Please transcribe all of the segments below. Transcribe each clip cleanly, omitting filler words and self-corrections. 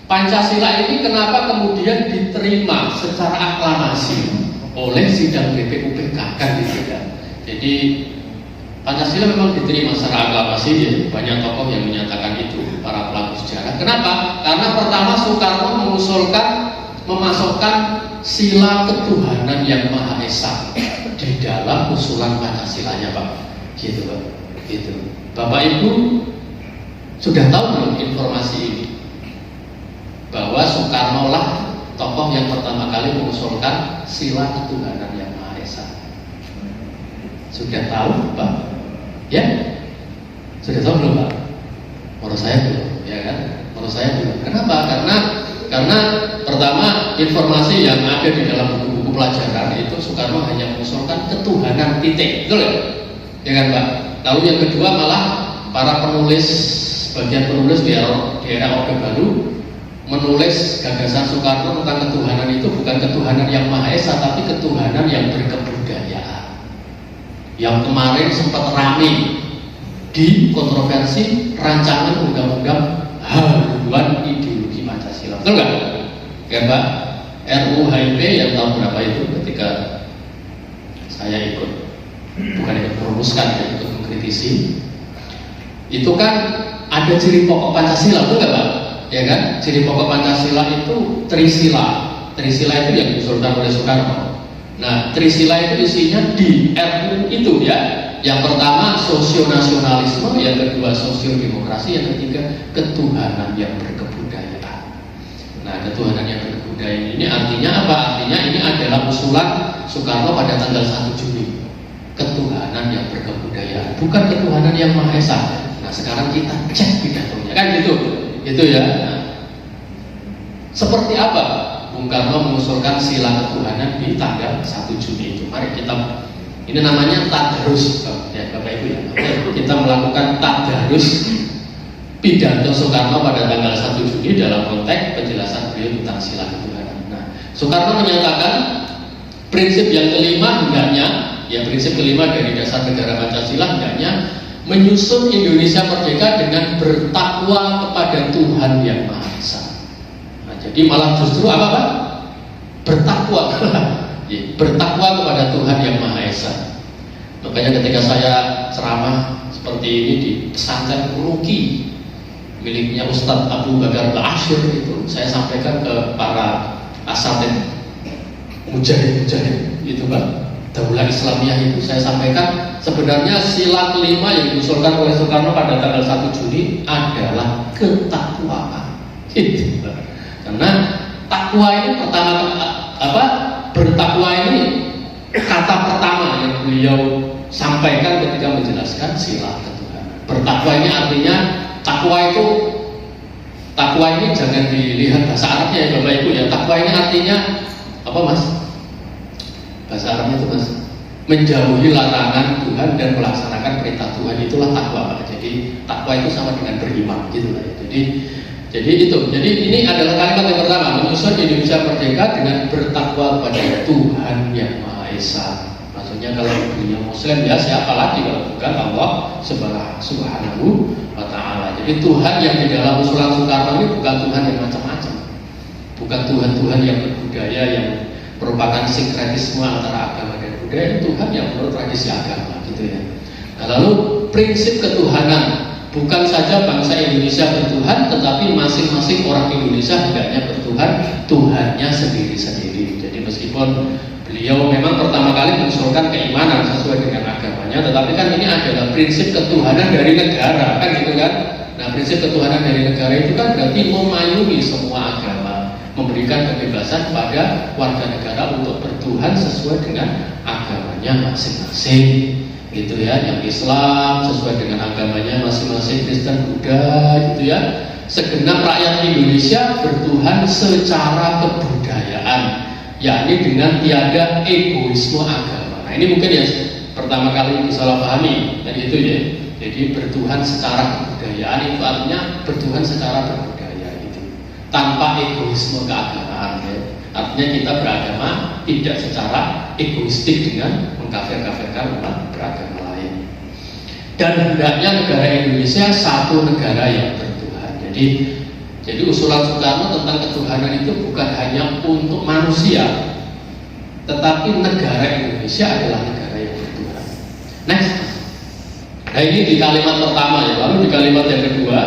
Pancasila ini kenapa kemudian diterima secara aklamasi oleh sidang BPUPK, kan gitu ya. Jadi Pancasila memang diterima secara aklamasi, ya. Banyak tokoh yang menyatakan itu, para pelaku sejarah. Kenapa? Karena pertama Soekarno memasukkan sila ketuhanan yang Maha Esa di dalam usulan Pancasilanya, Pak. Gitu, Pak. Gitu. Bapak Ibu sudah tahu belum informasi ini? Bahwa Soekarno lah tokoh yang pertama kali mengusulkan sila ketuhanan yang Maha Esa. Sudah tahu, Pak? Ya? Sudah tahu belum, Pak? Menurut saya belum, ya kan? Menurut saya belum. Kenapa? Karena pertama informasi yang ada di dalam buku-buku pelajaran itu Soekarno hanya mengusulkan ketuhanan titik, betul ya? Ya kan, Pak? Lalu yang kedua malah para penulis, bagian penulis di era Orde Baru menulis gagasan Soekarno tentang ketuhanan itu bukan ketuhanan yang Maha Esa, tapi ketuhanan yang berkebudayaan. Yang kemarin sempat ramai di kontroversi rancangan undang-undang haluan ideologi Pancasila, betul nggak? Ya, Pak? RUU HIP yang tahun berapa itu ketika saya ikut, bukan ikut merumuskan, ya, ikut mengkritisi, itu kan ada ciri pokok Pancasila, betul nggak, Pak? Ya kan? Ciri pokok Pancasila itu Trisila. Trisila itu yang diusulkan oleh Soekarno. Nah, Trisila itu isinya di RUU itu, ya. Yang pertama sosionasionalisme, yang kedua sosiodemokrasi, yang ketiga ketuhanan yang berkebudayaan. Nah, ketuhanan yang berkebudayaan ini artinya apa? Artinya ini adalah usulan Soekarno pada tanggal 1 Juni. Ketuhanan yang berkebudayaan, bukan ketuhanan yang Maha Esa. Nah, sekarang kita cek pidatonya, kan gitu. Itu ya. Nah, seperti apa Bung Karno mengusulkan sila ketuhanan di tanggal 1 Juni itu? Mari kita, ini namanya tadarus, ya Bapak Ibu ya. Kita melakukan tadarus pidato Soekarno pada tanggal 1 Juni dalam konteks penjelasan beliau tentang sila ketuhanan. Nah, Soekarno menyatakan prinsip yang kelima hendaknya, ya prinsip kelima dari dasar negara Pancasila hendaknya menyusun Indonesia merdeka dengan bertakwa kepada Tuhan yang Maha Esa. Nah, jadi malah justru apa, Pak? Bertakwa, ya, bertakwa kepada Tuhan yang Maha Esa. Makanya ketika saya ceramah seperti ini di pesantren Ruki miliknya Ustadz Abu Bakar Ba'asyir itu, saya sampaikan ke para asatidz mujahid itu, Pak. Daulah Islamiyah itu saya sampaikan sebenarnya sila kelima yang diusulkan oleh Soekarno pada tanggal 1 Juni adalah ketakwaan. Itu. Karena takwa ini bertakwa ini kata pertama yang beliau sampaikan ketika menjelaskan sila ketuhanan. Bertakwa ini artinya takwa ini jangan dilihat bahasa Arabnya, ya Bapak Ibu ya. Takwa ini artinya apa, Mas? Bahasa Arabnya itu, Mas, menjauhi larangan Tuhan dan melaksanakan perintah Tuhan, itulah takwa, Pak. Jadi takwa itu sama dengan beriman, gitu lah. Jadi itu. Jadi ini adalah kalimat yang pertama, menyusun Indonesia merdeka dengan bertakwa kepada Tuhan yang Maha Esa. Maksudnya kalau dunia Muslim, ya siapa lagi kalau bukan Allah Subhanahu wa Ta'ala. Jadi Tuhan yang di dalam usulan Soekarno ini bukan Tuhan yang macam-macam, bukan Tuhan yang berbudaya yang merupakan sinkretisme antara agama dan budaya. Tuhan yang menurut tradisi agama, gitu ya. Nah, lalu prinsip ketuhanan, bukan saja bangsa Indonesia bertuhan, tetapi masing-masing orang Indonesia hendaknya bertuhan, Tuhannya sendiri-sendiri. Jadi meskipun beliau memang pertama kali mengusulkan keimanan sesuai dengan agamanya, tetapi kan ini adalah prinsip ketuhanan dari negara, kan gitu kan. Nah, prinsip ketuhanan dari negara itu kan berarti memayungi semua agama, memberikan kebebasan pada warga negara untuk bertuhan sesuai dengan agamanya masing-masing, gitu ya. Yang Islam sesuai dengan agamanya masing-masing, Kristen, Buddha, gitu ya. Segenap rakyat Indonesia bertuhan secara kebudayaan, yakni dengan tiada egoisme agama. Nah, ini mungkin ya pertama kali disalahpahami, dan itu ya. Jadi bertuhan secara kebudayaan itu artinya bertuhan secara berbudaya, tanpa egoisme keagamaan, ya. Artinya kita beragama tidak secara egoistik dengan mengkafir-kafirkan umat beragama lain. Dan hendaknya negara Indonesia satu negara yang bertuhan. Jadi Jadi usulan Soekarno tentang ketuhanan itu bukan hanya untuk manusia, tetapi negara Indonesia adalah negara yang bertuhan. Next. Nah ini di kalimat pertama ya. Lalu di kalimat yang kedua,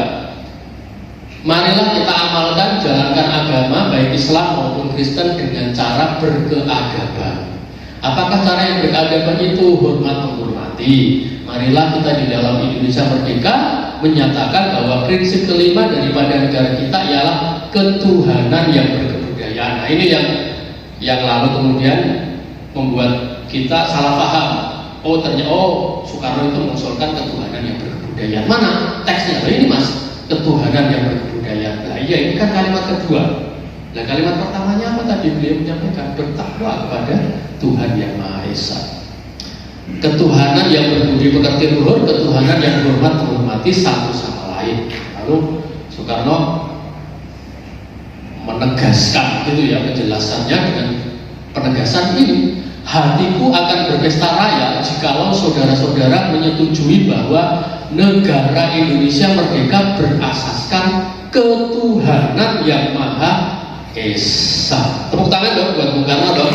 marilah kita amalkan jalankan agama baik Islam maupun Kristen dengan cara berkeadaban. Apakah cara yang berkeadaban itu? Hormat menghormati. Marilah kita di dalam Indonesia Merdeka menyatakan bahwa prinsip kelima daripada negara kita ialah ketuhanan yang berkebudayaan. Nah ini yang lalu kemudian membuat kita salah paham. Oh ternyata Soekarno itu mengusulkan ketuhanan yang berkebudayaan. Mana teksnya? Nah, ini mas, ketuhanan yang berkebudayaan. Nah iya ini kan kalimat kedua. Nah kalimat pertamanya apa tadi beliau menyampaikan? Bertakwa kepada Tuhan yang Maha Esa. Ketuhanan yang berbudi pekerti luhur, ketuhanan yang hormat menghormati satu sama lain. Lalu Soekarno menegaskan gitu ya penjelasannya dengan penegasan ini. Hatiku akan berpesta raya jikalau saudara-saudara menyetujui bahwa negara Indonesia merdeka berasaskan ketuhanan yang Maha Esa. Tepuk tangan dong buat Bung Karno dong.